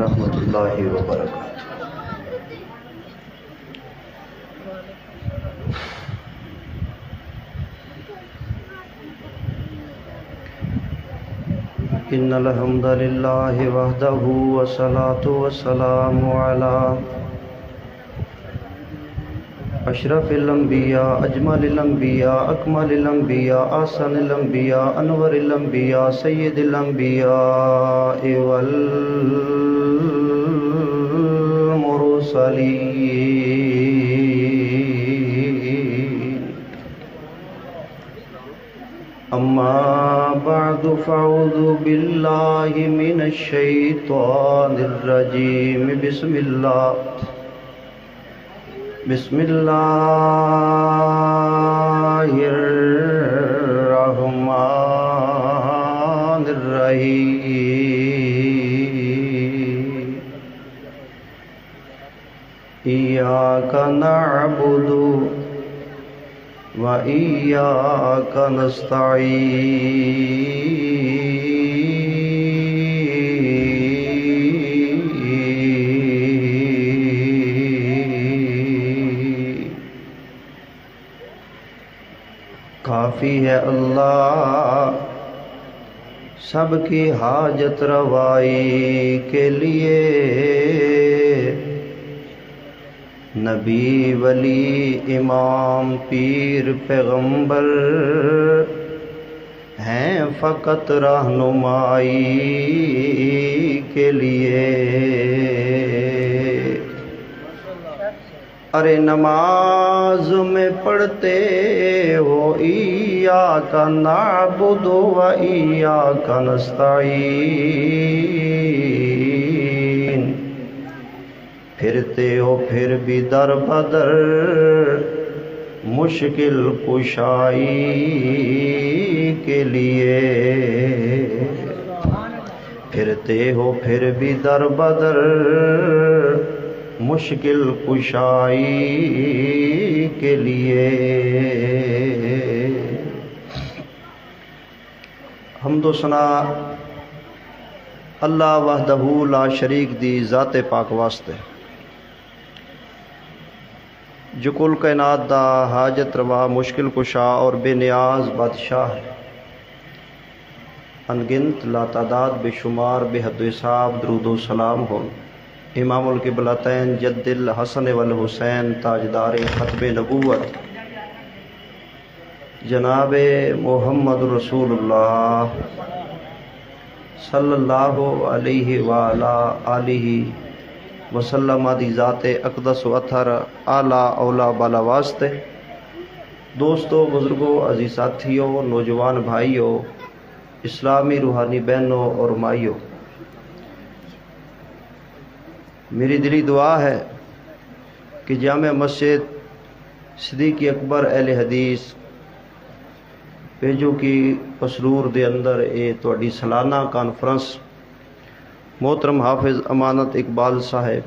ورحمۃ اللہ وبرکاتہ۔ ان الحمد للہ وحدہ والصلاة والسلام علی اشرف الانبیاء اجمل الانبیاء اکمل الانبیاء احسن الانبیاء انور الانبیاء سید الانبیاء والمرسلین، اما بعد فاعوذ باللہ من الشیطان الرجیم، بسم اللہ الرحمن الرحیم، ایاک نعبد و ایاک نستعین۔ کافی ہے اللہ سب کی حاجت روائی کے لیے، نبی ولی امام پیر پیغمبر ہیں فقط رہنمائی کے لیے۔ ارے نماز میں پڑھتے ہو ایاک نعبد و ایاک نستعین، پھرتے ہو پھر بھی در بدر مشکل کشائی کے لیے، پھرتے ہو پھر بھی در بدر مشکل کشائی کے لیے۔ حمد و ثنا اللہ وحدہ لا شریک دی ذات پاک واسطے، جو کل کائنات دا حاجت روا مشکل کشا اور بے نیاز بادشاہ ہے۔ انگنت لا تعداد بے شمار بے حد و حساب درود و سلام ہو امام القبلتین جد الحسن والحسین تاجدار ختم نبوت جناب محمد رسول اللہ صلی اللہ علیہ وآلہ آلہ وسلم دی ذات اقدس و اطہر اعلیٰ اولا بالا واسطے۔ دوستو، بزرگوں، عزیز ساتھیوں، نوجوان بھائیوں، اسلامی روحانی بہنوں اور مائیوں، میری دلی دعا ہے کہ جامع مسجد صدیق اکبر اہل حدیث پیجو کی پسرور دے اندر اے تواڈی سالانہ کانفرنس محترم حافظ امانت اقبال صاحب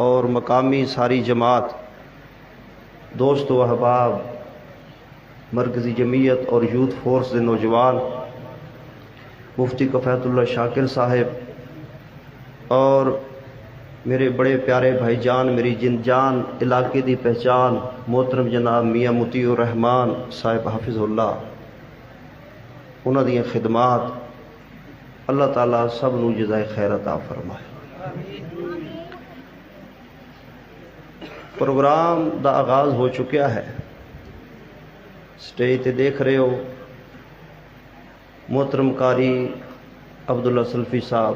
اور مقامی ساری جماعت، دوست و احباب، مرکزی جمعیت اور یوتھ فورس دے نوجوان، مفتی کفایت اللہ شاکر صاحب اور میرے بڑے پیارے بھائی جان، میری جن جان علاقے دی پہچان محترم جناب میاں مطیع الرحمان صاحب حافظ اللہ، انہاں دی خدمات اللہ تعالیٰ سب نو جزائے خیر عطا فرمائے۔ پروگرام دا آغاز ہو چکا ہے، سٹیج تے دیکھ رہے ہو محترم قاری عبداللہ سلفی صاحب،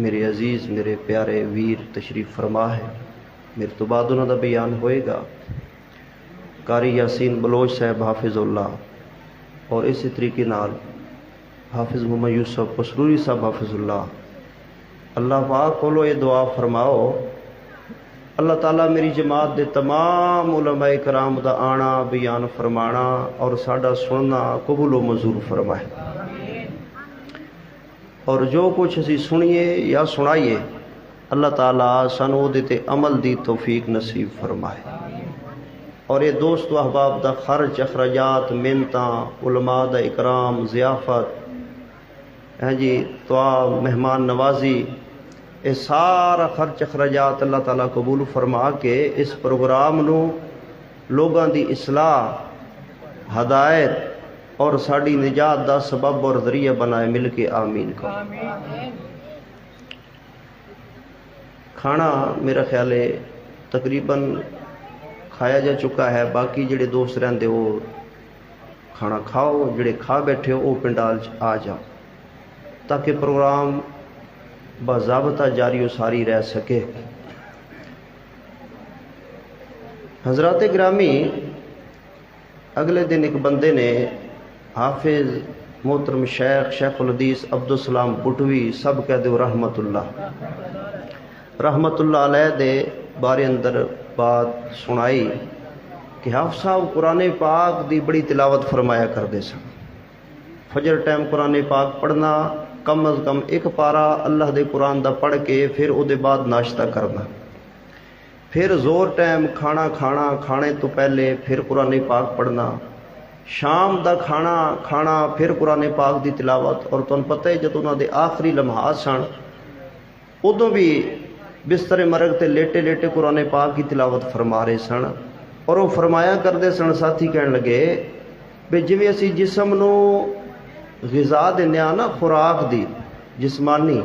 میرے عزیز، میرے پیارے ویر تشریف فرما ہے۔ میرے تو بعد انہوں دا بیان ہوئے گا قاری یاسین بلوچ صاحب حافظ اللہ، اور اسی طریقے نال حافظ محمد یوسف پسروری صاحب حافظ اللہ۔ اللہ پاک کولو یہ دعا فرماؤ اللہ تعالیٰ میری جماعت دے تمام علماء کرام دا آنا بیان فرمانا اور ساڈا سننا قبول و منظور فرمائے، اور جو کچھ اسی سنیے یا سنائیے اللہ تعالیٰ سانو دے تے عمل دی توفیق نصیب فرمائے، اور یہ دوست و احباب دا خرچ اخراجات منتاں علماء دا اکرام ضیافت جی دعا مہمان نوازی یہ سارا خرچ اخراجات اللہ تعالیٰ قبول فرما کے اس پروگرام نو لوگاں دی اصلاح ہدایت اور ساڑی نجات دا سبب اور ذریعہ بنائے، مل کے آمین کا۔ کھانا میرا خیال ہے تقریباً کھایا جا چکا ہے، باقی جڑے دوست رہندے وہ کھانا کھاؤ، جڑے کھا بیٹھے ہو وہ پنڈال آ جاؤ تاکہ پروگرام باضابطہ جاری و ساری رہ سکے۔ حضرات گرامی، اگلے دن ایک بندے نے حافظ محترم شیخ الحدیث عبدالسلام بٹوی سب کہہ دو رحمت اللہ علیہ دے بارے اندر بات سنائی کہ حافظ صاحب قرآن پاک دی بڑی تلاوت فرمایا کرتے سن۔ فجر ٹائم قرآن پاک پڑھنا، کم از کم ایک پارا اللہ دے قرآن دا پڑھ کے پھر او دے بعد ناشتہ کرنا، پھر زور ٹائم کھانا کھانے تو پہلے پھر قرآن پاک پڑھنا، شام دا کھانا پھر قرآن پاک دی تلاوت۔ اور تمہیں پتہ ہے جب انہوں دے آخری لمحات سن ادوں بھی بستر مرگ تے لیٹے لیٹے قرآن پاک کی تلاوت فرما رہے سن، اور وہ فرمایا کرتے سن، ساتھی کہن لگے بھی جویں اسی جسم نو غذا دینے نا خوراک دی جسمانی،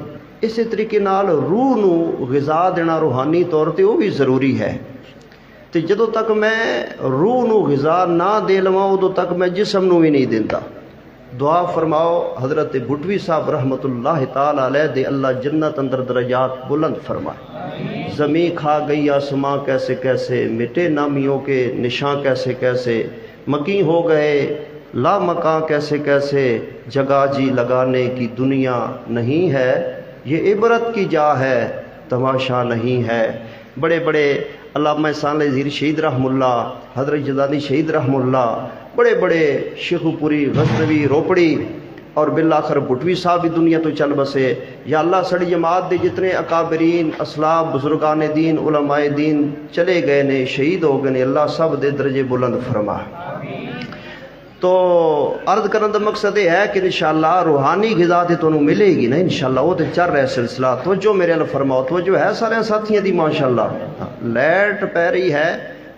اسی طریقے نال روح نو غذا دینا روحانی طور تے وہ بھی ضروری ہے۔ تے جدوں تک میں روح نو غذا نہ دے لواں ادوں تک میں جسم نو بھی نہیں دیندا۔ دعا فرماؤ حضرت بٹوی صاحب رحمت اللہ تعالی علیہ دے اللہ جنت اندر درجات بلند فرمائے۔ زمین کھا گئی آسماں کیسے کیسے، مٹے نامیوں کے نشان کیسے کیسے، مکی ہو گئے لا مکاں کیسے کیسے، جگہ جی لگانے کی دنیا نہیں ہے، یہ عبرت کی جا ہے تماشا نہیں ہے۔ بڑے بڑے علامہ صالح زیر شہید رحم اللہ، حضرت جدانی شہید رحم اللہ، بڑے بڑے شیخو پوری غزنوی روپڑی اور بالآخر بٹوی صاحب بھی دنیا تو چل بسے۔ یا اللہ سڑی جماعت دے جتنے اکابرین اسلاف بزرگان دین علماء دین چلے گئے نے، شہید ہو گئے نے، اللہ سب دے درجے بلند فرما۔ تو عرض کرنے کا مقصد یہ ہے کہ انشاءاللہ روحانی غذا تے تانوں ملے گی نا انشاءاللہ، وہ تے چل رہا ہے سلسلہ۔ توجہ میرے ال فرماؤ، توجہ ہے سارے ساتھیاں دی ماشاءاللہ۔ لائٹ پی رہی ہے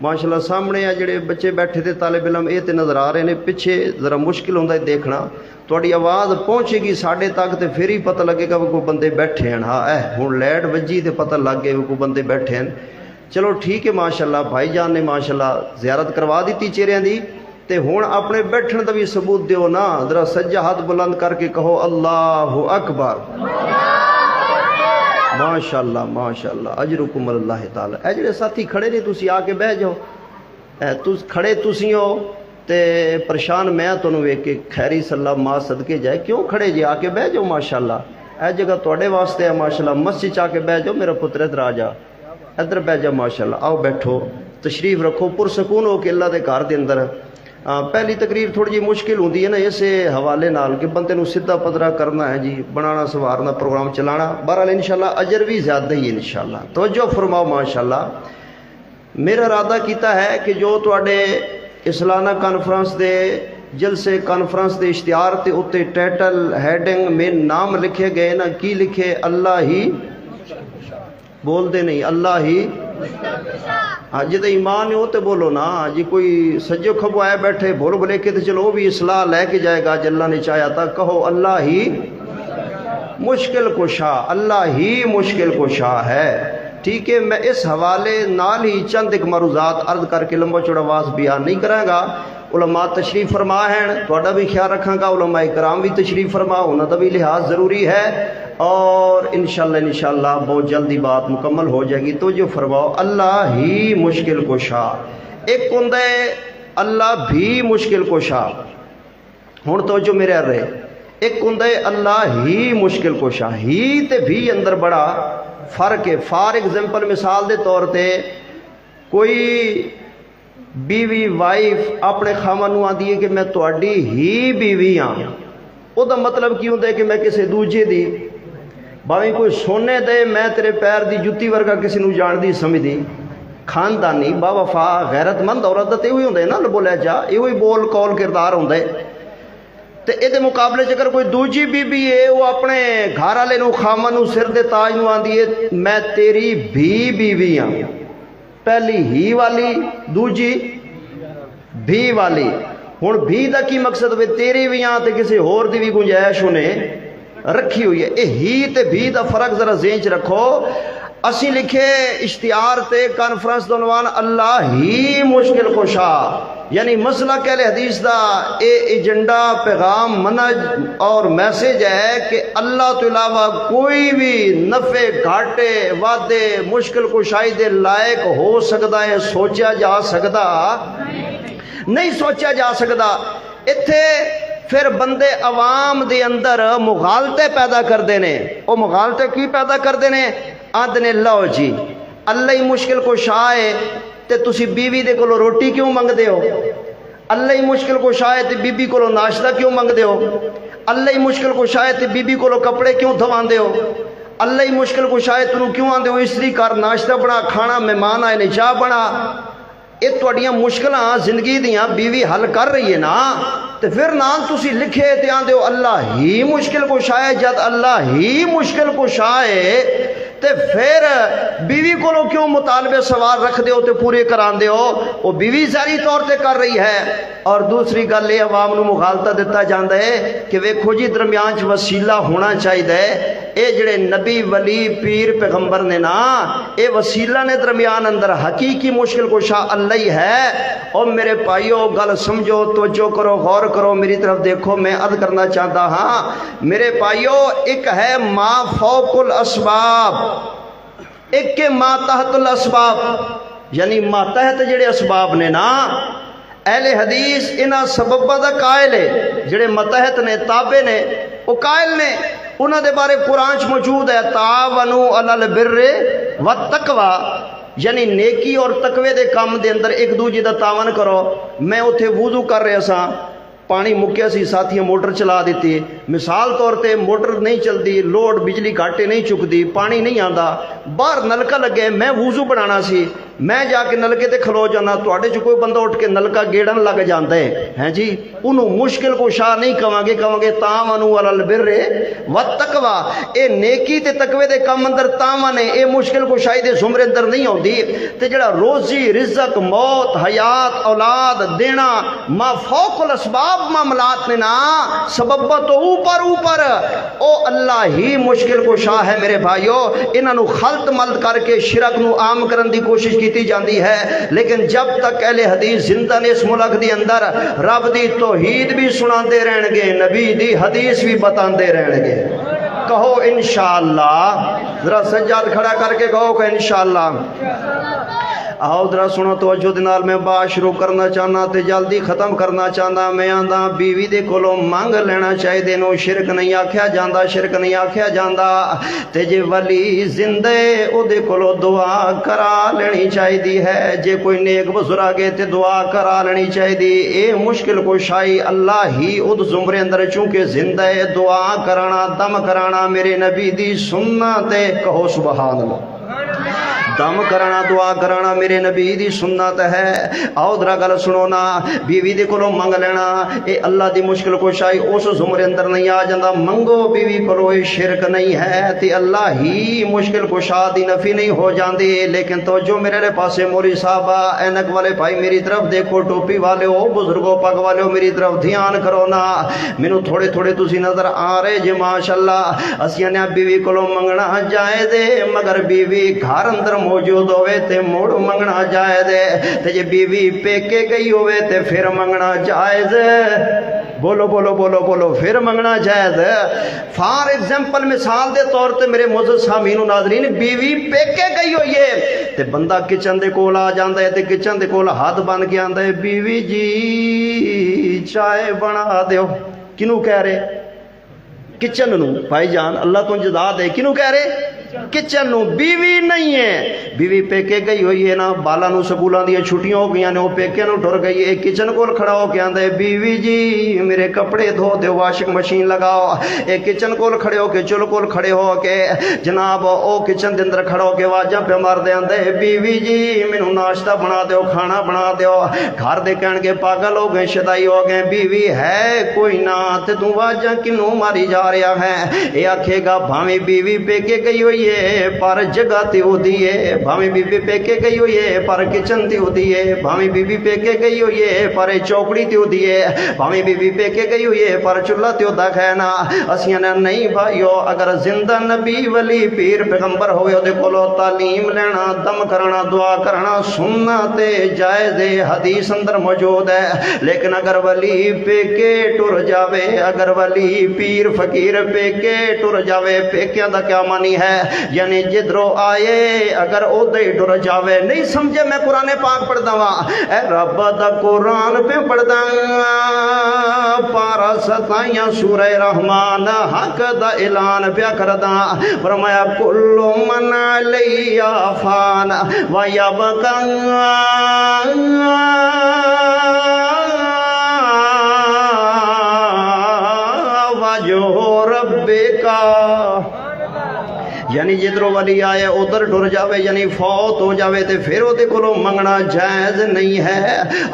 ماشاءاللہ، سامنے آ جڑے بچے بیٹھے تھے طالب علم یہ تے نظر آ رہے ہیں، پیچھے ذرا مشکل ہوتا ہے دیکھنا، تھوڑی آواز پہنچے گی ساڈے تک تے پھر ہی پتہ لگے گا وہ کوئی بندے بیٹھے ہیں۔ ہاں ہن لائٹ وجی تے پتہ لگ گیا وہ کوئی بندے بیٹھے ہیں۔ چلو ٹھیک ہے ماشاءاللہ، بھائی جان نے ماشاءاللہ زیارت کروا دیتی چہریاں دی، تے ہن اپنے بیٹھن دا بھی ثبوت دیو نا، ذرا سجا ہاتھ بلند کر کے کہو اللہ اکبر، ماشاءاللہ ماشاءاللہ، اجرکم اللہ تعالی۔ اے جڑے ساتھی کھڑے نے تسی آ کے بہ جاؤ، کھڑے تسی ہو تے پریشان میں تانوں ویکھ کے، خیری صلاح ماں صدقے جائے، کیوں کھڑے جے؟ آ کے بہ جاؤ ماشاءاللہ، اے جگہ تواڈے واسطے ہے ماشاءاللہ، مسجد آ کے بہ جاؤ، میرا پتر ادھر آ جا، ادھر بہ جا ماشاءاللہ، آؤ بیٹھو، تشریف رکھو، پرسکون ہو کے اللہ دے گھر دے اندر۔ پہلی تقریر تھوڑی جی مشکل ہوندی ہے نا اسے حوالے نال کہ بندے نو سیدھا پدرا کرنا ہے جی، بنانا سوارنا پروگرام چلانا، بہرحال انشاءاللہ اجر بھی زیادہ ہی ہے انشاءاللہ۔ توجہ فرماؤ ماشاءاللہ، میرا ارادہ کیتا ہے کہ جو تواڈے اسلانہ کانفرنس دے جلسے کانفرنس دے اشتہار تے اتے ٹائٹل ہیڈنگ میں نام لکھے گئے نا، کی لکھے؟ اللہ ہی، بول دے نہیں، اللہ ہی۔ ہاں جی ایمان ہو تو بولو نا جی، کوئی سجو کھبو آئے بیٹھے بھول بھلے کے تو چلو وہ بھی اصلاح لے کے جائے گا، جی اللہ نے چاہیا تھا، کہو اللہ ہی مشکل کشا، اللہ ہی مشکل کشا ہے۔ ٹھیک ہے، میں اس حوالے نال ہی چند ایک معروضات عرض کر کے لمبا چوڑا واس بیان نہیں کروں گا۔ علماء تشریف فرما ہیں، تھوڑا بھی خیال رکھاں گا، علماء کرام بھی تشریف فرما، انہوں کا بھی لحاظ ضروری ہے، اور انشاءاللہ بہت جلدی بات مکمل ہو جائے گی۔ تو جو فرماؤ اللہ ہی مشکل کشا، ایک ہوں اللہ بھی مشکل کشا، ہوں تو جو میرے رہے، ایک ہوں اللہ ہی مشکل کشا، ہی تے بھی اندر بڑا فرق ہے۔ فار ایگزامپل مثال دے طور تے کوئی بیوی وائف اپنے خاوند نوں آندی ہے کہ میں تہاڈی ہی بیوی ہاں، وہ دا مطلب کی ہوندا ہے کہ میں کسی دوجے دی، بھاویں کوئی سونے دے میں تیرے پیر دی جُتی ورگا کسی نوں جان دی سمجھدی، خاندانی با وفا غیرت مند عورت تے ہوئی ہوندا ہے نا، بولیا جا یہ بول کول کردار ہوندا ہے۔ تے اے دے مقابلے چ اگر کوئی دوجی بی بی ہے وہ اپنے گھر والے نو خامن نو سر دے تاج نو آندی ہے میں تیری بھی بیوی ہاں، پہلی ہی والی دوجی بھی والی. ہن بھی دا کی مقصد ہوئے تیری بھی ہاں تے کسی ہور دی بھی گنجائش انہیں رکھی ہوئی ہے. اے ہی تے بھی دا فرق ذرا ذہن چ رکھو. اسی لکھے اشتہار تے کانفرنس دا عنوان اللہ ہی مشکل کشا، یعنی مسئلہ اہل حدیث دا اے ایجنڈا پیغام منہج اور میسج ہے کہ اللہ تو علاوہ کوئی بھی نفع گھاٹے وعدے مشکل کشائی دے لائق ہو سکتا ہے سوچا جا سکتا نہیں سوچا جا سکتا. اتھے پھر بندے عوام دے اندر مغالطے پیدا کردے نے. وہ مغالطے کی پیدا کردے نے؟ آدھنے لو جی اللہ ہی مشکل کشا ہے تے تسی بیوی دے کولو روٹی کیوں منگ دے ہو؟ اللہ ہی مشکل کشا ہے تے بیوی کولو ناشتہ کیوں منگ دے ہو؟ اللہ ہی مشکل کشا ہے تے بیوی کولو کپڑے کیوں دھوان دے ہو؟ اللہ ہی مشکل کشا ہے تنوں کیوں آندے ہو استری کر ناشتہ بنا کھانا مہمان آئے نے چاہ بنا. یہ تھوڑیاں مشکلاں زندگی دیاں بیوی حل کر رہی ہے نا، تے پھر نام تسی لکھے تے آندے ہو اللہ ہی مشکل کشا ہے. جد اللہ ہی مشکل کشا ہے تے پھر بیوی کو کیوں مطالبے سوال رکھ دے ہو تے پورے کران دے ہو؟ وہ بیوی ظاہری طور تے کر رہی ہے. اور دوسری گل یہ عوام نو مغالطہ دیتا جاندا ہے کہ ویکھو جی درمیان چ وسیلہ ہونا چاہیے. اے جڑے نبی ولی پیر پیغمبر نے نا اے وسیلہ نے درمیان اندر حقیقی مشکل کشا اللہ ہی ہے. اور میرے بھائیو گل سمجھو توجہ کرو غور کرو میری طرف دیکھو. میں عرض کرنا چاہتا ہاں میرے بھائیو ایک ہے ما فوق الاسباب، ایک کے ما تحت الاسباب، یعنی ما تحت جڑے اسباب نے نا اہل حدیث انہاں سببہ دا قائل ہے. جڑے متحت نے تابع نے وہ قائل نے، انہاں دے بارے قرآن چ موجود ہے تعاونوا علی البر والتقوی، یعنی نیکی اور تقوی دے کام دے اندر ایک دوجے دا تعاون کرو. میں اتھے وضو کر رہا سا، پانی مکیا سی، ساتھیاں موٹر چلا دیتی. مثال طور تے موٹر نہیں چلتی، لوڈ بجلی گھاٹے نہیں چکتی، پانی نہیں آندا، باہر نلکا لگے، میں وضو بنانا سی، میں جا کے نلکے تے کھلو جانا، تواڈے چ کوئی بندہ اٹھ کے نلکا گیڑن لگ جاندا ہے جی، انہوں مشکل کشا نہیں کہاں گے تعاونوا علی البر والتقوی. اے نیکی تے تقوی دے کام اندر تعاون ہے، اے مشکل کشائی دے زمرے اندر نہیں ہوندی. تے جڑا روزی رزق موت حیات اولاد دینا ما فوق الاسباب معاملات نے نا سبب تو اوپر او اللہ ہی مشکل کشا ہے. میرے بھائیو انہاں نو خلط ملط کر کے شرک نو عام کرن دی کوشش کیتی جاندی ہے، لیکن جب تک اہل حدیث زندہ نے اس ملک دی اندر رب دی توحید بھی سناندے رہن گے، نبی دی حدیث بھی بتاندے رہن گے. کہو انشاءاللہ، ذرا سجاد کھڑا کر کے کہو کہ انشاءاللہ. آؤ ذرا سنو توجہ دے نال، میں بات شروع کرنا چاہنا تے جلدی ختم کرنا چاہنا. میں آندا بیوی دے کولوں منگ لینا چاہیے نو، شرک نہیں آکھیا جاندا، شرک نہیں آکھیا جاندا. تے جے ولی زندہ او دے کولوں دعا کرا لینی چاہیے ہے، جے کوئی نیک بزرگ ہے تے دعا کرا لینی چاہیے. اے مشکل کشائی اللہ ہی اد زمرے اندر چونکہ زندہ ہے دعا کرانا دم کرانا میرے نبی دی سنت ہے. کہو سبحان اللہ. دم کرانا دعا کرانا میرے نبی دی سنت ہے. آؤ درا گل سنو نا، بیوی دے کولوں منگ لینا اے اللہ دی مشکل کشائی اس زمرے اندر نہیں آ جاندہ. منگو بیوی کولوں اے شرک نہیں ہے تے اللہ ہی مشکل کشا دی نفی نہیں ہو جاندی. لیکن توجہ میرے پاسے موری صاحبہ اینک والے بھائی میری طرف دیکھو، ٹوپی والے ہو بزرگوں پگ والے ہو میری طرف دھیان کرو نا. مینوں تھوڑے تھوڑے تسی نظر آ رہے جے ماشاءاللہ. اسیاں نے بیوی کولوں منگنا جائز ہے، مگر بیوی گھر اندر موجود ہوئے تے موڑ منگنا جائز ہے. تے جے بیوی پیکے گئی ہوئے تے پھر منگنا جائز ہے. بولو بولو بولو بولو، پھر منگنا جائز ہے. فار ایگزامپل مثال دے طور تے میرے معزز سامعین و ناظرین، بیوی پیکے گئی ہوئی ہے تے بندہ کچن دے کول آ جاندا ہے تے کچن دے کول ہاتھ بن کے آندا ہے بیوی جی چائے بنا دیو. کنوں کہہ رہے؟ کچن نو. بھائی جان اللہ تو جزا دے. کنوں کہہ رہے؟ کچن نو بیوی نہیں ہے، بیوی پیکے گئی ہوئی ہے نا، بالا نو سکولاں دی چھٹیاں ہو گئی نے، وہ پیکے نو ٹر گئی ہے، کچن کول کھڑا ہو کے آندا ہے بیوی جی میرے کپڑے دھو دے، واشنگ مشین لگاؤ۔ اے کچن کول کھڑے ہو کے چل کول کھڑے ہو کے جناب او کچن دے اندر کھڑا ہو کے آوازاں پہ مار دے آندا ہے بیوی جی مینوں ناشتہ بنا دیو، کھانا بنا دیو۔ گھر دے کہن کے پاگل ہو گئے، شدائی ہو گئے، بیوی ہے کوئی نہ تے تو آوازاں کینوں ماری جا رہا ہے؟ اے آکھے گا بھاویں بیوی پیکے گئی ہوئی ہے پر جگہ تے اودی ہے، بھاویں بیوی پیکے گئی ہوئی ہے پر کچن تے اودی ہے، بھاویں بیوی پیکے گئی ہوئی ہے پر چوکڑی تے اودی ہے، بھاویں بیوی پیکے گئی ہوئی ہے پر چولہا تے اودہ کھینا۔ اسیاں نے نہیں بھائیو، اگر زندہ نبی ولی پیر پیغمبر ہوئے دے کولو تعلیم لینا، دم کرنا، دعا کرنا سننا تے جائز حدیث اندر موجود ہے، لیکن اگر ولی پیکے ٹر جاوے، اگر ولی پیر فقیر پیکے ٹر جاوے، پیکیاں دا کیا معنی ہے؟ یعنی جدرو آئے اگر او دے ٹر جاوے۔ نہیں سمجھے میں قرآن پاک پڑھدا وا، اے رب دا قرآن پہ پڑھدا پارا 27 سورہ رحمان حق دا اعلان پیا کردا، فرمایا کل من علیہ فان ویبقا وجہ ربکا۔ یعنی جدرو ولی آئے ادھر ٹر جاوے، یعنی فوت ہو جاوے تے پھر وہ کولو منگنا جائز نہیں ہے۔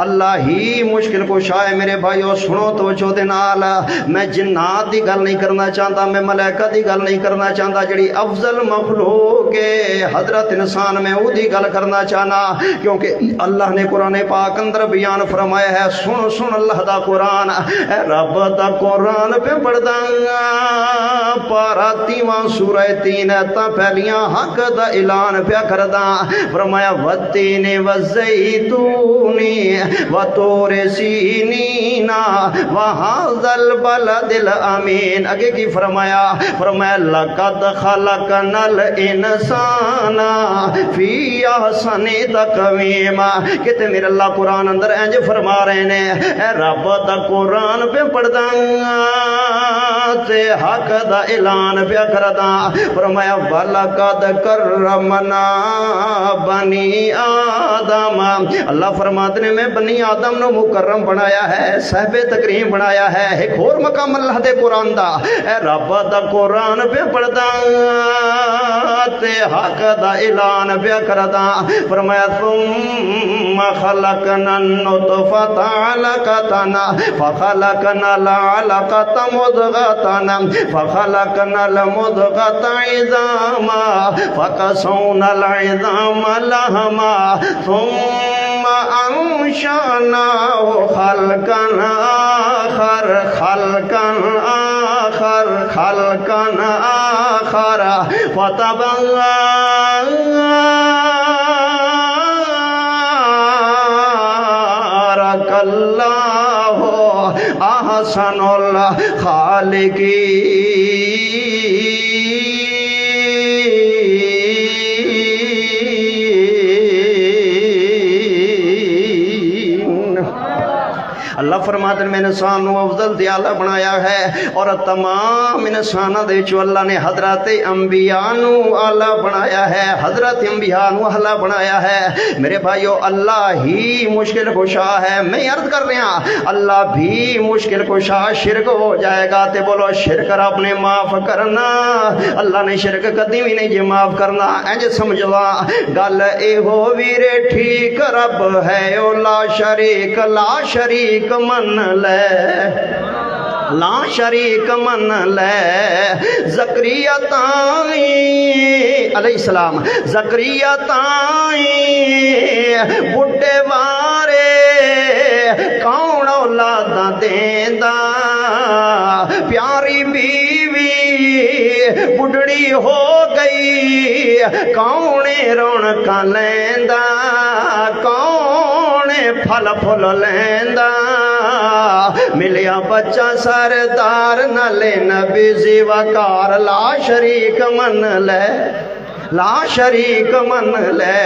اللہ ہی مشکل کشا ہے میرے بھائیو، سنو توجہ دے نال، میں جنات دی گل نہیں کرنا چاہتا، میں ملائکہ دی گل نہیں کرنا چاہتا، جڑی افضل مخلوق ہے حضرت انسان میں وہ دی گل کرنا چاہنا، کیونکہ اللہ نے قرآن پاک اندر بیان فرمایا ہے۔ سن سن اللہ دا قرآن، اے رب دا قرآن پہ پڑھدا پارا 30 سورہ 3 تا پہلیاں حق دا اعلان پیا کردا، فرمایا والتین والزیتون وطور سینین وہذا البلد الامین۔ اگے کی فرمایا؟ فرمایا لقد خلقنا الانسان فی احسن تقویم۔ کہتے میرے اللہ قرآن اندر انج فرما رہے نے، اے رب دا قرآن پہ پڑھدا تے حق دا اعلان پیا کردا، فرمایا وَلَقَدْ كَرَّمْنَا بَنِي آدم۔ اللہ فرماتے ہیں میں بنی آدم نو مکرم بنایا ہے، صاحب تکریم بنایا ہے۔ ایک اور مقام اللہ دے قرآن دا، اے رب دا قرآن پہ پڑھدا تے حق دا اعلان پہ کردا، فرمایا ثم خلقنا النطفة علقة فخلقنا العلقة مضغة فخلقنا المضغة عظاما فكسونا العظام لحما ثم أنشأناه خلقا آخر فتبارك الله أحسن الخالقين۔ اللہ فرماتے ہیں میں انسان نو افضل تے اعلیٰ بنایا ہے، اور تمام انساناں دے وچوں اللہ نے حضرت انبیاء نو اعلیٰ بنایا ہے، حضرت انبیاء نو اعلیٰ بنایا ہے۔ میرے بھائیو اللہ ہی مشکل کشا ہے، میں عرض کر رہا اللہ بھی مشکل کشا۔ شرک ہو جائے گا تے بولو شرک رب نے معاف کرنا، اللہ نے شرک کدی بھی نہیں جی معاف کرنا۔ انج سمجھوا گل اے ہو ویرے ٹھیک رب ہے او لا شریک، لا شریک من لے، لا شریک من لے۔ زکریا تائیں علیہ السلام، زکریا تائیں بڈھے وارے کون اولاداں دیندا، پیاری بیوی بڈھڑی ہو گئی کون رونقاں لیندا، کون پھل پھل لیندا، ملیا بچہ سردار نالے نبی زیوکار، لا شریک من لے۔ لا شریک من لے۔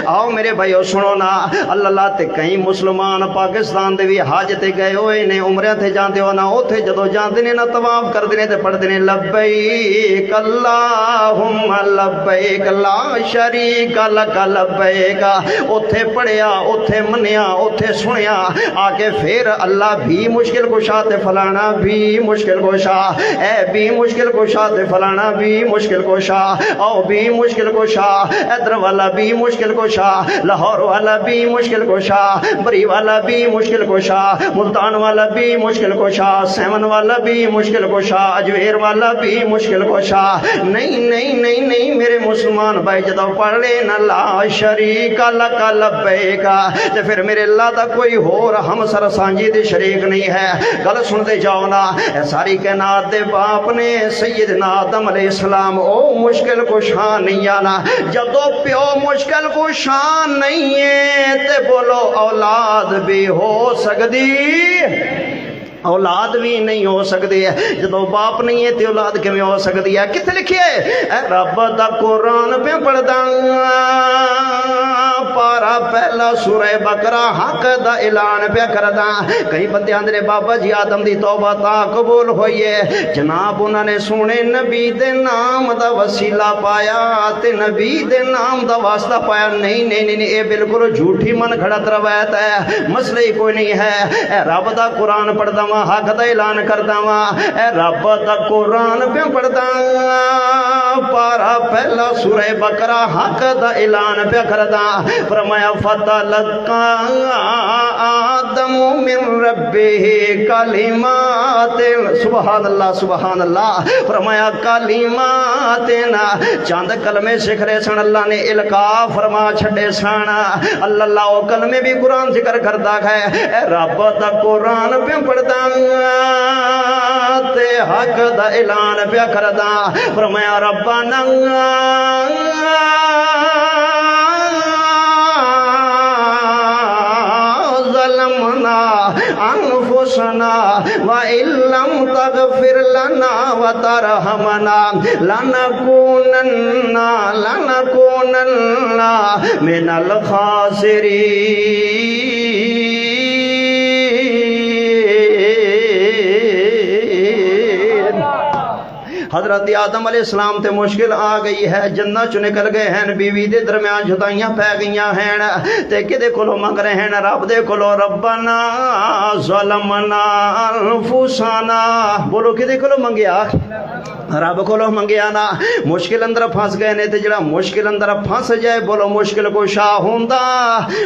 آؤ میرے بھائیو سنو نا، اللہ تے کئی مسلمان پاکستان دے بھی حج تے گئے ہوئے نے، عمرے تے جاندے ہو نا، اوتھے جدو جاندے نے نا طواف کردے نے تے پڑھدے نے لبیک اللہم لبیک لا شریک لک لبیک، اوتھے پڑھیا، اوتھے منیا، اوتھے سنیا، آگے پھر اللہ بھی مشکل کشا تے فلانا بھی مشکل کشا، اے بھی مشکل کشا تے فلانا بھی مشکل کشا، او بھی مشکل کشا، ادھر والا بھی مشکل کشا، لاہور والا بھی مشکل کشا، بری والا بھی مشکل کشا، ملتان والا بھی مشکل کشا، سیون والا بھی مشکل کشا، اجویر والا بھی مشکل کشا۔ نہیں نہیں نہیں نہیں میرے مسلمان بھائی، جدو پڑھ لینا لا شریک لک لبیک تے پھر میرے اللہ دا کوئی ہور ہم سر سانجی دے شریک نہیں ہے۔ گل سنتے جاؤ نا، اے ساری کائنات دے باپ نے سیدنا آدم علیہ السلام او مشکل کشا نہیں آنا، جدو پیو مشکل کشا نہیں ہے تے بولو اولاد بھی ہو سکتی، اولاد بھی نہیں ہو سکتی ہے۔ جدو باپ نہیں ہے تے اولاد کیویں ہو سکتی ہے؟ کتنے لکھے اے رب دا قرآن پہ پڑھدا، پارا پہلا سورہ بقرہ حق دا اعلان پہ کردا۔ کئی بندے آندے بابا جی آدم دی توبہ تا قبول ہوئی ہے، جناب انہوں نے سونے نبی دے نام دا وسیلہ پایا تے نبی دے نام دا واسطہ پایا۔ نہیں نہیں نہیں اے بالکل جھوٹی من گھڑت روایت ہے، مسئلہ ہی کوئی نہیں ہے۔ اے رب دا قرآن پڑھدا وا، حق دا اعلان کردا وا، اے رب دا قرآن پہ پڑھدا، پارا پہلا سورہ بقرہ حق دا اعلان پہ کردا۔ فرمایا فتلقى آدم من ربه کلمات، سبحان اللہ سبحان اللہ، فرمایا کلمات نا، چاند کلمے سکھرے سن اللہ نے القاء فرما چھڑے سن، اللہ وہ کلمے بھی قرآن ذکر کردا ہے۔ اے رب دا قرآن پہ پڑھدا تے حق دا اعلان پہ کردا۔ فرمایا ربنا انفسنا وان لم تغفر لنا وترحمنا لنكونن من الخاسرين۔ حضرت آدم علیہ السلام تے مشکل آ گئی ہے، جنت چ نکل گئے ہیں، بیوی دے درمیان جدائیاں پہ گئیاں ہیں، تے کدے کولو منگ رہے ہیں رب دے کولو ربنا ظلمنا انفسنا، بولو کدے کولو منگیا؟ رب کولو منگیا نا۔ مشکل اندر پھنس گئے نے تے جڑا مشکل اندر پھنس جائے بولو مشکل کشا ہوندا،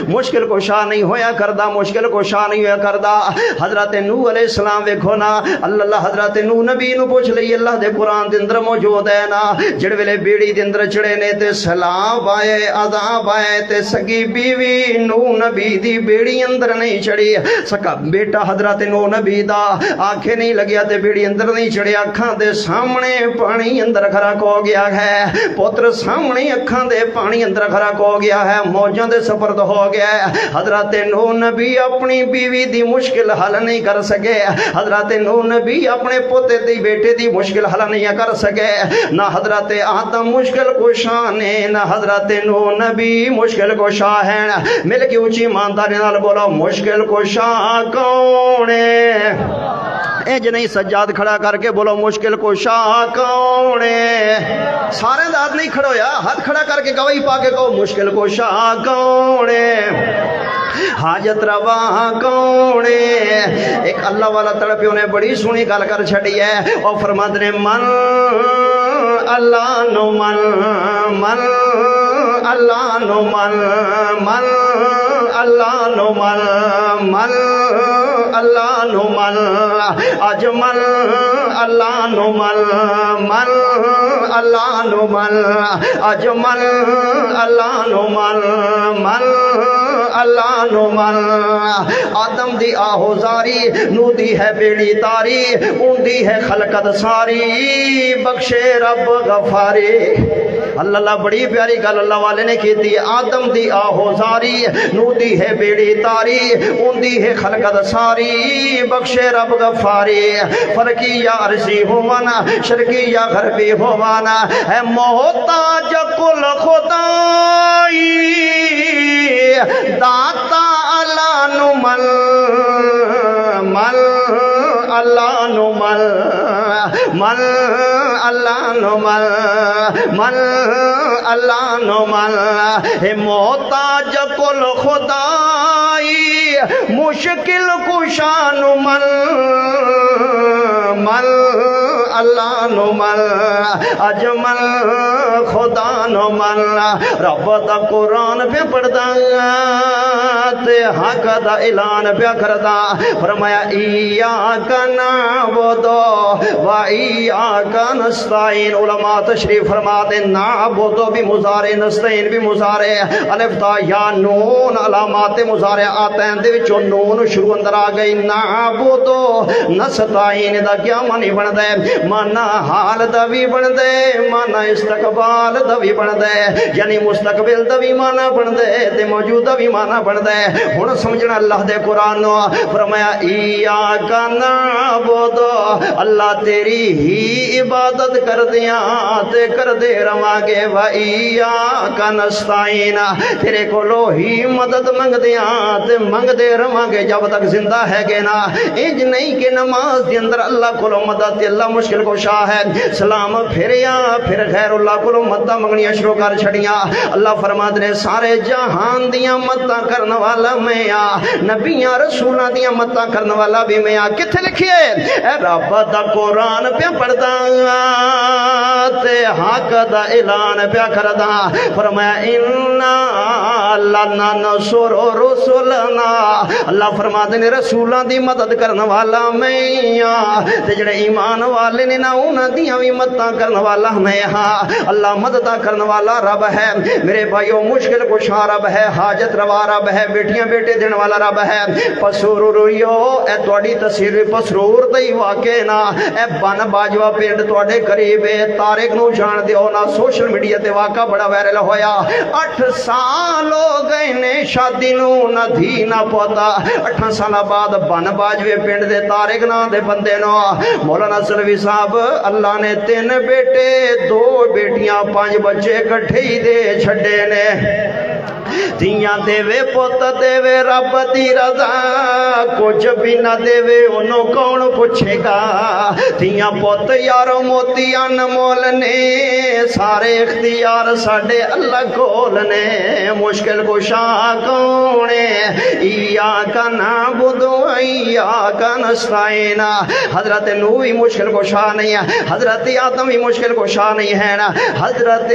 مشکل کشا نہیں ہویا کردا، مشکل کشا نہیں ہویا کردا۔ حضرت نوح علیہ السلام ویکھو نا، اللہ حضرت نوح نبی نو پوچھ لئی، اللہ دے قرآن دے اندر موجود ہے نا، جڑ ویلے بیڑی دے اندر چڑھے نے تے سیلاب آئے، عذاب آئے تے سگی بیوی نوح نبی دی بیڑی اندر نہیں چڑھی، سکا بیٹا حضرت نوح نبی دا آنکھیں نہیں لگیا تے بیڑی اندر نہیں چڑھیا، اکھاں دے سامنے پانی اندر غرق ہو گیا ہے، پتر سامنے اکھاں دے پانی اندر غرق ہو گیا ہے، موجاں دے سپرد ہو گیا ہے۔ حضرت نوح نبی اپنی بیوی دی مشکل حل نہیں کر سکے، حضرت نوح نبی اپنے پوتے دی بیٹے دی مشکل حل نہیں کر سکے، نہ حضرت آدم مشکل کشا نے، نہ حضرت نوح نبی مشکل کشا ہے۔ مل کے اونچی ایمانداری نال بولو مشکل کشا کون ہے؟ انج نہیں سجاد کھڑا کر کے بولو مشکل کشا کون ہے؟ سارے دا ہاتھ نہیں کھڑویا، ہاتھ کھڑا کر کے گواہی پا کے کہو مشکل کشا کون ہے؟ حاجت روا کون ہے؟ ایک اللہ والا تڑپیوں نے بڑی سونی گل کر چھڑی ہے، اور فرماتے نے من اللہ نو من، من اللہ نو من، من اللہ نو من، من اللہ نو من، اجمل اللہ نو من، من اللہ نو من، اجمل اللہ نو من، من اللہ نو من۔ آدم دی آہو زاری، نو دی ہے بیڑی تاری، اون دی ہے خلقت ساری، بخشے رب غفاری۔ اللہ اللہ بڑی پیاری گل اللہ والے نے کی تھی آدم دی آہو زاری نو دی ہے بیڑی تاری ان دی ہے خلقت ساری بخشے رب غفاری فرقی یا عرضی ہوانا شرقی یا غربی ہوانا ہے محتاج کل خدائی داتا اللہ نمل مل اللہ نمل مل اللہ نمل مل اللہ نمل ہے محتاج کل خدائی مشکل کشا نمل مل اللہ نمل اجمل خدا نمل رب دا قرآن پہ پڑھدا تے حق دا اعلان پہ کردا فرمایا ایاک نعبد و ایاک نستعین علماء تشریف فرماتے نعبد بھی مضارع نستعین بھی مضارع الف تا یا نون علامات مضارع آتے ہیں دے وچوں نون شروع اندر آ گئی نعبد نستعین دا کیا معنی بندا ہے مانا حال دا بھی بندا ہے مانا استقبال دا بھی بندا ہے یعنی مستقبل دا بھی مانا بندا ہے تے موجودہ بھی مانا بندا ہے ہن سمجھنا اللہ دے قرآن نو فرمایا ایاک نعبد اللہ تیری ہی عبادت کر دیاں تے کر دے رواں گے و ایاک نستعین تیرے کولو ہی مدد منگ دیاں تے منگ دے رواں گے جب تک زندہ ہے گے نا انج نہیں کہ نماز دے اندر اللہ کولو مدد تے اللہ مشکل کو شاہ ہے سلام پھریا پھر غیر اللہ کو مدد منگنی شروع کر چھڑیاں اللہ فرماتے نے سارے جہان دیاں مدد کرنے والا میں آ نبیاں رسولاں دیاں مدد کرنے والا بھی میں آ کتھے لکھیے اے رب دا قرآن پہ پڑھدا تے حق دا اعلان پہ کردا فرمایا انا لنا نصر رسولنا اللہ فرماتے نے رسولاں دی مدد کرنے والا میں آ تے جڑے ایمان والے نے نا انہاں دیاں وی مدداں کرنے والا میں ہاں اللہ مدداں کرنے والا رب ہے میرے بھائیو مشکل کشا رب ہے حاجت روا رب ہے بیٹیاں بیٹے دینے والا رب ہے پسروریو اے تواڈی تصویر پسرور دی واقع نا اے بن باجوا پنڈ تواڈے قریب ہے طارق نو جان دیو نا سوشل میڈیا تے واقعہ بڑا وائرل ہویا 8 سال ہو گئے نے شادی نو نہ دھی نہ پوتا 8 سال بعد بن باجوے پنڈ دے طارق نا دے بندے نو مولانا سلوی صاحب اللہ نے 3 بیٹے 2 بیٹیاں 5 بچے کٹھے ہی دے چھڑے نے دیاں دے وے پوت دے وے رب دی رضا کچھ بھی نہ دے وے انہوں کون پوچھے گا دیاں پوت یارو موتیاں نمول نے سارے اختیار ساڑے اللہ کول نے مشکل کشا کونے ایاک نعبد و ایاک نستعین حضرت نوح بھی مشکل کشا نہیں ہے حضرت آدم بھی مشکل کشا نہیں ہے نا حضرت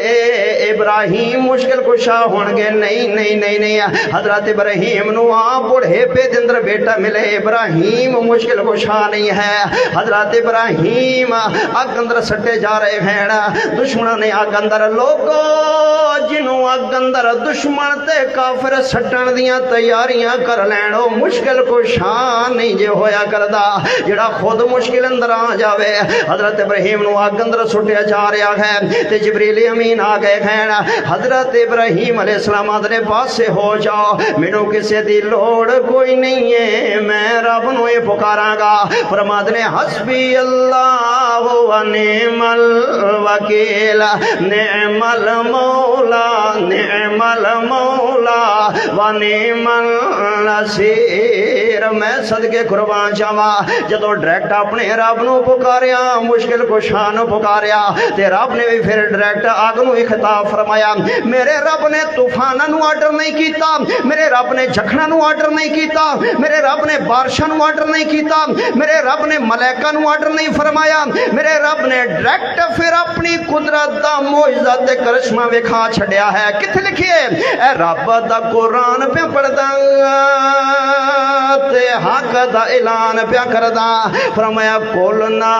ابراہیم مشکل کشا ہونگے نہیں نہیں نہیں نہیں حضرت ابراہیم نو آپ بڑھے پہ دندر بیٹا ملے ابراہیم مشکل کشا نہیں ہے حضرت ابراہیم آگ اندر سٹے جا رہے ہیں دشمنوں نے آگ اندر لوگو جنہوں آگ اندر دشمن تے کافر سٹن دیاں تیاریاں کر لینو مشکل کشا نہیں جے ہویا کردہ جڑا خود مشکل اندر آ جاوے حضرت ابراہیم نو آگ اندر سٹے جا رہا ہے تے جبریل امین آگئے ہیں حضرت ابراہیم علیہ السلام آدھنے پاس سے ہو جاؤ مینوں کسے دی لوڑ کوئی نہیں ہے میں رب نو یہ پکاراں گا فرماتے نے حسبی اللہ و نعم الوکیل نعم المولا نعم المولا و نعم النصیر میں صدقے قربان جاواں جدوں ڈائریکٹ اپنے رب نو پکاریا مشکل کشا نو پکاریا تے رب نے بھی پھر ڈائریکٹ آگ نو ہی خطاب فرمایا میرے رب نے طوفاناں نو آرڈر نہیں کیتا میرے رب نے جھکنا نو آرڈر نہیں کیتا میرے رب نے بارشاں نو آرڈر نہیں کیتا میرے رب نے ملائکہ نو آرڈر نہیں فرمایا میرے رب نے ڈائریکٹ پھر اپنی قدرت دا معجزہ تے کرشمہ وکھا چھڈیا ہے کتھے لکھیے اے رب دا قرآن پہ پڑھدا تے حق دا اعلان پہ کردا فرمایا قلنا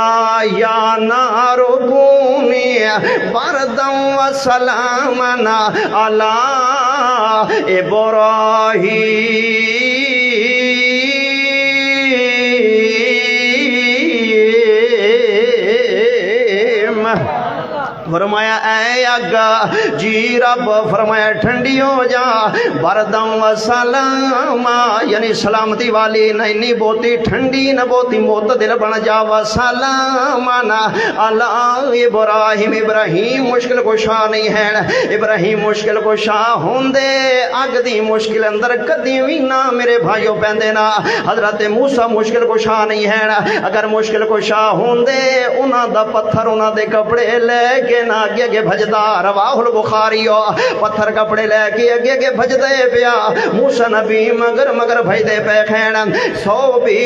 یا نار کونی بردا و سلامنا علی ابراہیم فرمایا اے اگا جی رب فرمایا ٹھنڈی ہو جا بردم و سلام یعنی سلامتی والی نہیں بہتی ٹھنڈی نہ بہتی معتدل بن جا و سلام اللہ ابراہیم ابراہیم مشکل کشا نہیں ہے ابراہیم مشکل کشا ہوندے اگ دی مشکل اندر کدی بھی نہ میرے بھائیو پیندے نا حضرت موسیٰ مشکل کشا نہیں ہے اگر مشکل کشا ہوندے انہاں دا پتھر انہاں دے کپڑے لے کے نہ اگے اگے بھجدا رواہ البخاری پتھر کپڑے لے کے اگے اگے بھجدے پیا موسیٰ نبی مگر بھجدے پہ خین صوبی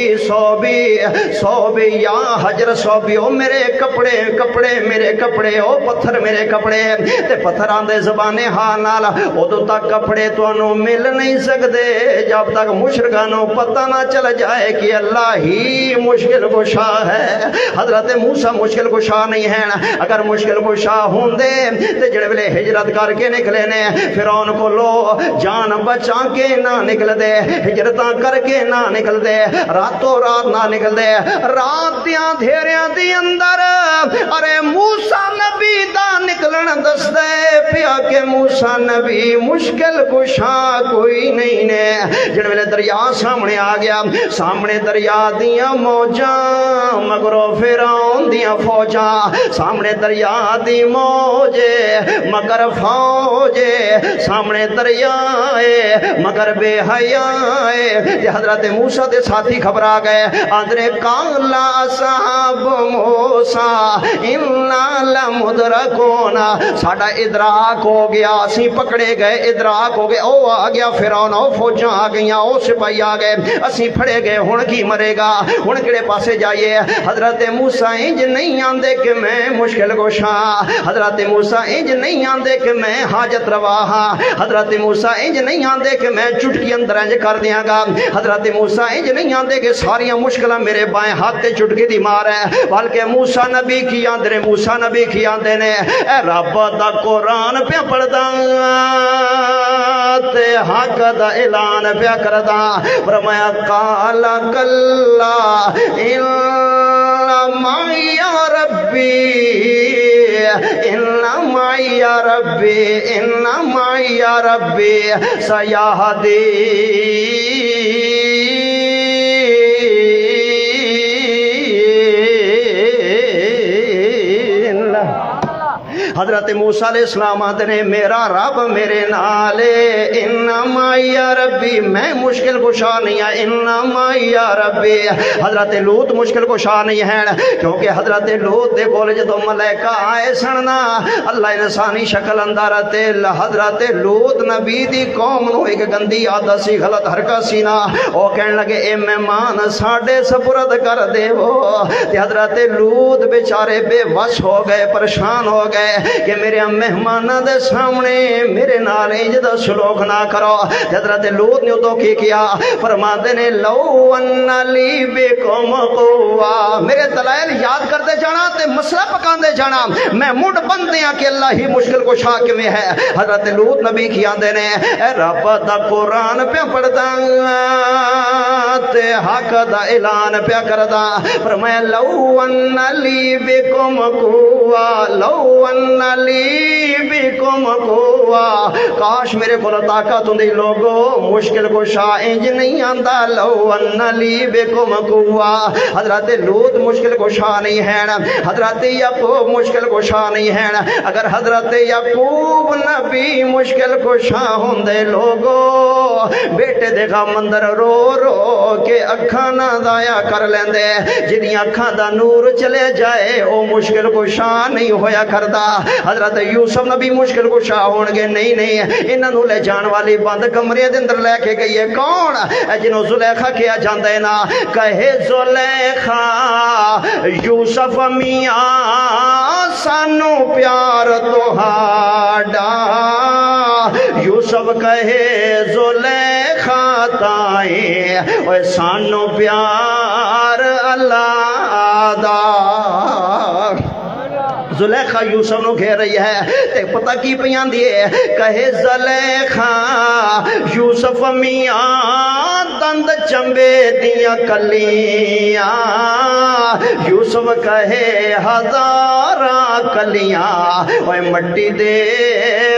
یا حجر صوبی او میرے کپڑے میرے کپڑے او پتھر میرے کپڑے تے پتھر آندے زبانے حال نال ادو تک کپڑے تو انہوں مل نہیں سکتے جب تک مشرکانوں پتہ نہ چل جائے کہ اللہ ہی مشکل کشا ہے حضرت موسیٰ مشکل کشا نہیں ہے اگر مشکل کشا ہوندے تے جڑے ویلے ہجرت کر کے نکلے نے فرعون کو لو جان بچا کے نہ نکل دے ہجرتاں کر کے نہ نکل دے راتوں رات نہ نکل دے رات دیاں دھیریاں دی اندر ارے موسیٰ نبی دا نکلن دس دے پیا کہ موسیٰ نبی مشکل کشا کوئی نہیں نے جڑے ویلے دریا سامنے آ گیا سامنے دریا دیاں موجاں مگرو فرعون دیاں فوجاں سامنے دریا دی موجے مگر فوجے سامنے دریا مگر بے حیائے حضرت موسیٰ دے ساتھی خبر آ گئے اندرے کالا صاحب موسیٰ اننا لمدرکون ساڑا ادراک ہو گیا اسی پکڑے گئے ادراک ہو گئے او آ گیا فرعون او فوجاں آ گئیاں او سپاہی آ گئے اسی پھڑے گئے ہن کی مرے گا ہن کڑے پاسے جائیے حضرت موسیٰ انج نہیں آندے کہ میں مشکل کشا حضرت موسیٰ انج نہیں آندے کہ میں حاجت روا ہاں حضرت موسیٰ انج نہیں آندے کہ میں چٹکی اندر انج کر دیاں گا حضرت موسیٰ انج نہیں آندے کہ ساریاں مشکلہ میرے بائیں ہاتھ تے چٹکی دی مار ہے بلکہ موسیٰ نبی کی آندے موسیٰ نبی کی آندے نے اے رب دا قرآن پہ پڑھدا تے حق دا اعلان پہ کردا فرمایا قال کلا الا معی ربی یا ربی سیہدی حضرت موسیٰ علیہ السلام آتے نے میرا رب میرے نالے انما یا ربی میں مشکل کشا نہیں ہے انما یا ربی حضرت لوط مشکل کشا نہیں ہے کیونکہ حضرت لوط دے کول جدو ملائکہ آئے سننا اللہ انسانی شکل اندر تے حضرت لوط نبی دی قوم نو ایک گندی عادت سی غلط حرکت سی نا او کہنے لگے اے مہمان ساڈے سپرد کر دے وہ تے حضرت لوط بیچارے بے وس ہو گئے پریشان ہو گئے کہ میرے مہمانہ دے سامنے میرے نال انج دا سلوک نہ کرو حضرت لوط نے تو کی کیا فرماتے نے لو ان لی بکم قوا میرے دلائل یاد کرتے جانا تے مسئلہ پکاندے جانا میں مڈ بندیاں کہ اللہ ہی مشکل کو شاہ کیویں ہے حضرت لوط نبی کی آندے نے اے رب دا قرآن پہ پڑھدا تے حق دا اعلان پہ کردا فرمایا لو ان لی بکم قوا لو ان لی بکم قوا کاش میرے کو طاقت ہوندی لوگو مشکل کو شاہ انج نہیں آندا لو ان لی بکم قوا حضرت لوط مشکل کو شاہ نہیں ہے حضرت یعقوب مشکل کو شاہ نہیں ہے اگر حضرت یعقوب نبی مشکل کو شاہ ہوندے لوگو بیٹے دیکھا مندر رو رو کے اکھاں نہ ضائع کر لیندے جدیاں اکھاں دا نور چلے جائے او مشکل کو شاہ نہیں ہویا کردا حضرت یوسف نبی مشکل کو شاہ ہون گے نہیں انہاں نو لے جان والی بند کمرے دے اندر لے کے گئی ہے کون جنوں زلیخا کیا جاندا ہے نا کہے زلیخا یوسف میاں سانو پیار تہاڈا یوسف کہے زلیخا تائیں اوے سانو پیار اللہ دا زلیخا یوسف نو گھیر رہی ہے تے پتہ کی پیان دیئے کہے زلیخا یوسف میاں دند چمبے دیاں کلیاں یوسف کہے ہزاراں کلیاں اوے مٹی دے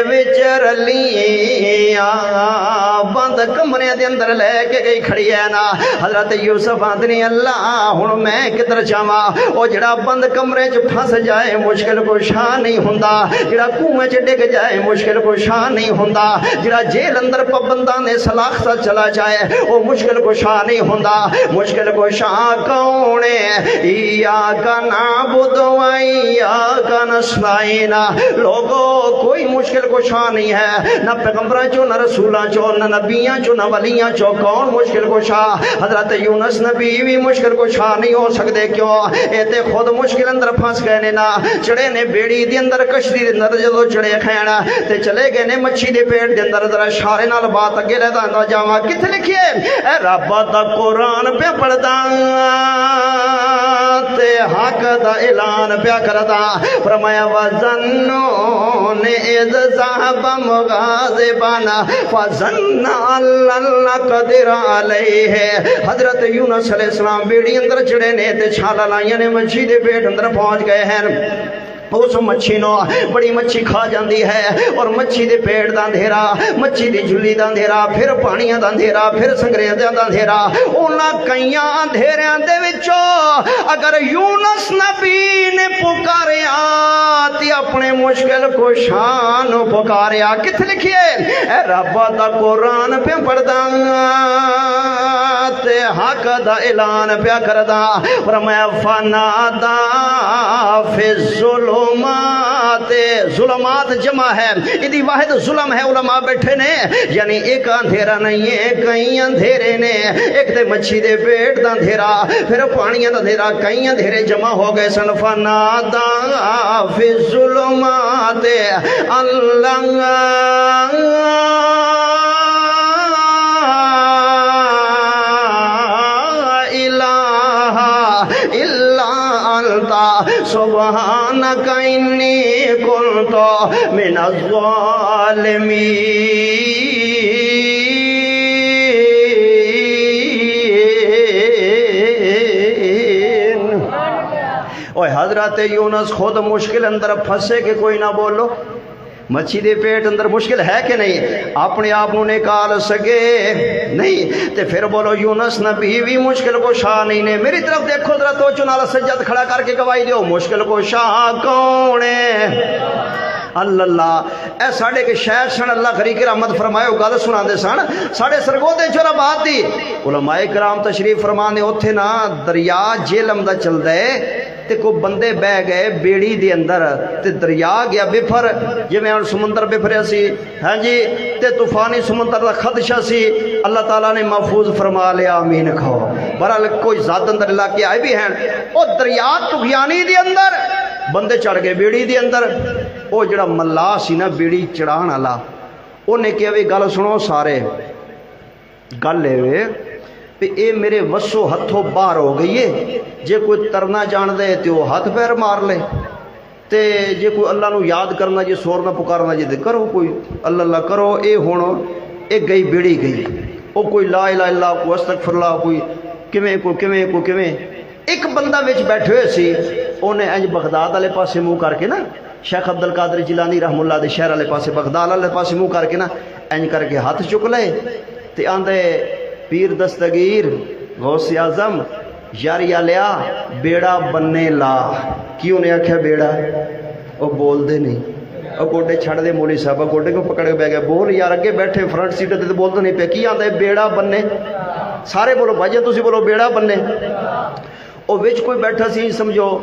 وچ رلیاں بند کمرے دے اندر لے کے گئی کھڑی ہے نا حضرت یوسف آندنی اللہ ہن میں کدھر جاواں او جڑا بند کمرے چ پھنس جائے مشکل کشا نہیں ہوندا جڑا کنویں چ ڈگ جائے مشکل کشا نہیں ہوندا جڑا جیل اندر پابنداں نے سلاخ سے چلا جائے او مشکل کشا نہیں ہوندا مشکل کشا کون ہے ایاک نعبد و ایاک نستعین لوگو کوئی مشکل کشا نہیں ہے نہ پیغمبراں چوں نہ رسولاں چوں نہ نبیاں چوں نہ ولیاں چوں کون مشکل کشا حضرت یونس نبی بھی مشکل کشا نہیں ہو سکدے کیوں اے تے خود مشکل اندر پھنس گئے نے نا چڑے نے بیڑی دے اندر کشتی دے اندر جدوں چڑے کھینا تے چلے گئے نے مچھی دے پیٹ دے اندر ذرا اشارے نال بات اگے لے جاواں کتھے لکھیے اے رب دا قرآن پہ پڑھدا تے حق دا اعلان پیا کردا فرمایا وظنون اذ ذهب مغاضبا فظن ان لن نقدر علیہ حضرت یونس علیہ السلام بیڑی اندر چڑے نے تے چھالا لائیاں نے مچھی دے پیٹ اندر پہنچ گئے ہیں اس مچھی نو بڑی مچھی کھا جاندی ہے اور مچھی دے پیٹ دا اندھیرا مچھی دی جھلی دا اندھیرا پھر پانیاں دا اندھیرا پھر سنگریاں دا اندھیرا انہاں کئیاں اندھیریاں دے وچوں اگر یونس نبی نے پکاریا تے اپنے مشکل کشا نو پکاریا کتھے لکھیے اے رب دا قرآن پہ پڑھدا تے حق دا اعلان پیا کردا فرمایا فنادا فی ظلمات جمع ہے ادھی واحد ظلم ہے علماء بیٹھے نے یعنی ایک اندھیرا نہیں ہے کئی اندھیرے نے ایک تے مچھی دے پیٹ دا اندھیرا پھر پانیاں دا اندھیرا کئی اندھیرے جمع ہو گئے سن فنادا فی الظلمات اللہ سبحانک انی کنت من الظالمین اوہ حضرت یونس خود مشکل اندر پھنسے کہ کوئی نہ بولو مچھی دے پیٹ اندر مشکل ہے کہ نہیں اپنے آپ نو نکال سکے نہیں تے پھر بولو یونس نبی بھی مشکل کو شاہ نہیں نے میری طرف دیکھو ذرا تو چنالا سجد کھڑا کر کے گواہی دیو مشکل کو شاہ کون ہے اللہ اے ساڑھے کے شہر سن اللہ غریق رحمت فرمائے وہ گل سنا دے سن ساڑھے سرگودے چورا بات دی علماء کرام تشریف فرمانے ہوتے نا دریا جیلم دا چل دے تے کو بندے بہ گئے بیڑی دے اندر تے دریا گیا بفر یہ میں سمندر بفریا سی ہاں جی تے طوفانی سمندر دا خدشہ سی اللہ تعالیٰ نے محفوظ فرما لیا آمین کھو برحال کوئی ذات اندر علاقے آئے بھی ہیں او دریا تغیانی دے اندر بندے چڑھ گئے بیڑی دے اندر او جڑا ملا سی نا بیڑی چڑھان والا انہیں کہا بھی گل سنو سارے گل لے وے اے میرے وسو ہتھوں باہر ہو گئی ہے جے کوئی ترنا جان دے تے وہ ہاتھ پیر مار لے تے جے کوئی اللہ نو یاد کرنا جے سورنا پکارنا جے کرو کوئی اللہ اللہ کرو اے ہونو اے گئی بیڑی گئی او کوئی لا الہ الا اللہ کوئی استغفر اللہ کوئی کیویں ایک بندہ وچ بیٹھے ہوئے سی اونے انج بغداد والے پاسے منہ کر کے نا شیخ عبد القادر جیلانی رحم اللہ دے شہر والے پاسے بغداد والے پاسے منہ کر کے نا انج کر کے ہاتھ چک لے تے آندے پیر دستگیر غوث اعظم یاری لیا بیڑا بننے لا کیوں نے آکھیا بیڑا وہ بول دے نہیں اور گوڈے چھڑ دے مولی صاحب گوڈے کو پکڑ کے بہ گئے بول یار اگے بیٹھے فرنٹ سیٹ تے بول دے نہیں پہ کی آندا ہے بیڑا بننے سارے بولو بھائی تسی بولو بیڑا بننے او وچ کوئی بیٹھا سی سمجھو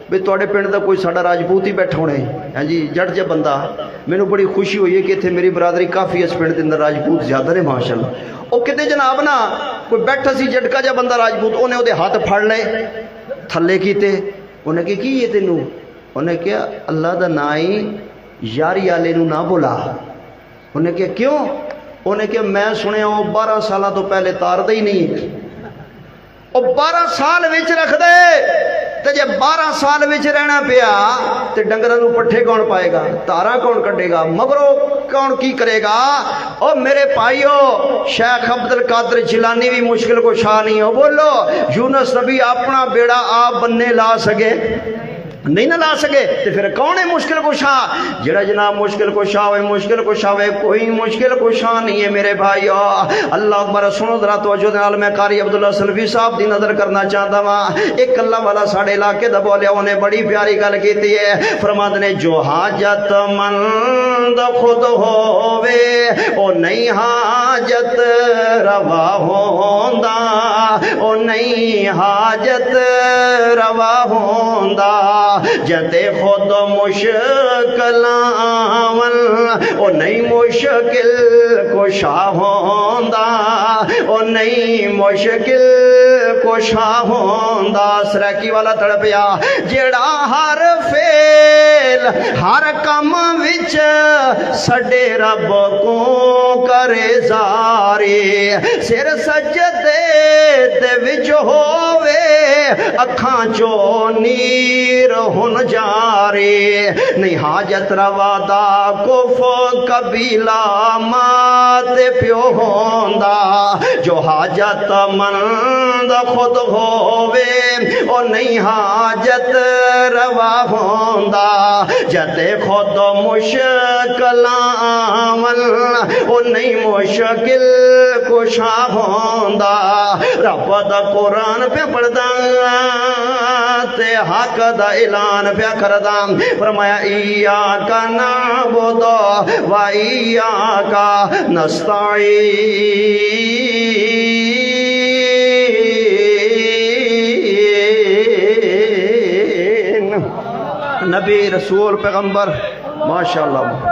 بھی توڑے پنڈ دا کوئی ساڑا راجپوت ہی بیٹھا ہونے ہاں جی جٹ جا بندہ مینوں بڑی خوشی ہوئی ہے کہ اتنے میری برادری کافی اس پنڈ دے اندر راجپوت زیادہ نے ماشاءاللہ او کتے جناب نا کوئی بیٹھا سی جٹکا جا بندہ راجپوت انہیں او دے ہاتھ پھڑ لے تھلے کیتے انہیں کہ کی یہ تینوں انہیں کہا اللہ دا نائی یاری آلے نو نہ بولا انہیں کہا کیوں انہیں کہا میں سنے ہوں 12 سالہ تو پہلے تار دے ہی نہیں او 12 سال وچ رکھ دے تے جے 12 سال وچ رہنا پیا تے ڈنگراں نوں پٹھے کون پائے گا، تارا کون کڈے گا، مگروں کون کی کرے گا؟ او میرے بھائیو، شیخ عبد القادر جیلانی بھی مشکل کو شاہ نہیں ہو، بولو یونس نبی اپنا بیڑا آپ بننے لا سکے نہیں نہ لا سکے، تو پھر کون ہے مشکل کشا؟ جڑا جناب مشکل کشا ہوئے، مشکل کشا ہوئے، کوئی مشکل کشا نہیں ہے میرے بھائیو۔ اللہ اکبر، سنو ذرا توجہ نال، میں قاری عبداللہ سلفی صاحب دی نظر کرنا چاہتا ہوں۔ ایک اللہ والا ساڑھے علاقے دا بولیا، انہیں بڑی پیاری گل کیتی ہے، فرماتے نے جو حاجت مند خود ہووے او نہیں حاجت روا ہوندا، او نہیں حاجت روا ہوندا، جتے خود مشکل آون او نہیں مشکل کشا ہوندا، او نہیں مشکل کشا ہوندا۔ سرکی والا تڑپیا، جڑا ہر فیل ہر کم وچ سڈے رب کو کرے زاری، سر سجدے دے وچ ہووے اکھاں چو نیر ہن جاری، نہیں حاجت روا دا کف قبیلہ مات پیو ہوندا، جو حاجت مند خود ہووے او نہیں حاجت روا ہوندا، جتے خود مشکل آون او نہیں مشکل کشا ہوندا۔ رب دا قرآن پہ پڑھدا تے حق دا اعلان پیا کردا، فرمایا ایاک نعبد و ایاک نستعین۔ نبی رسول پیغمبر ماشاءاللہ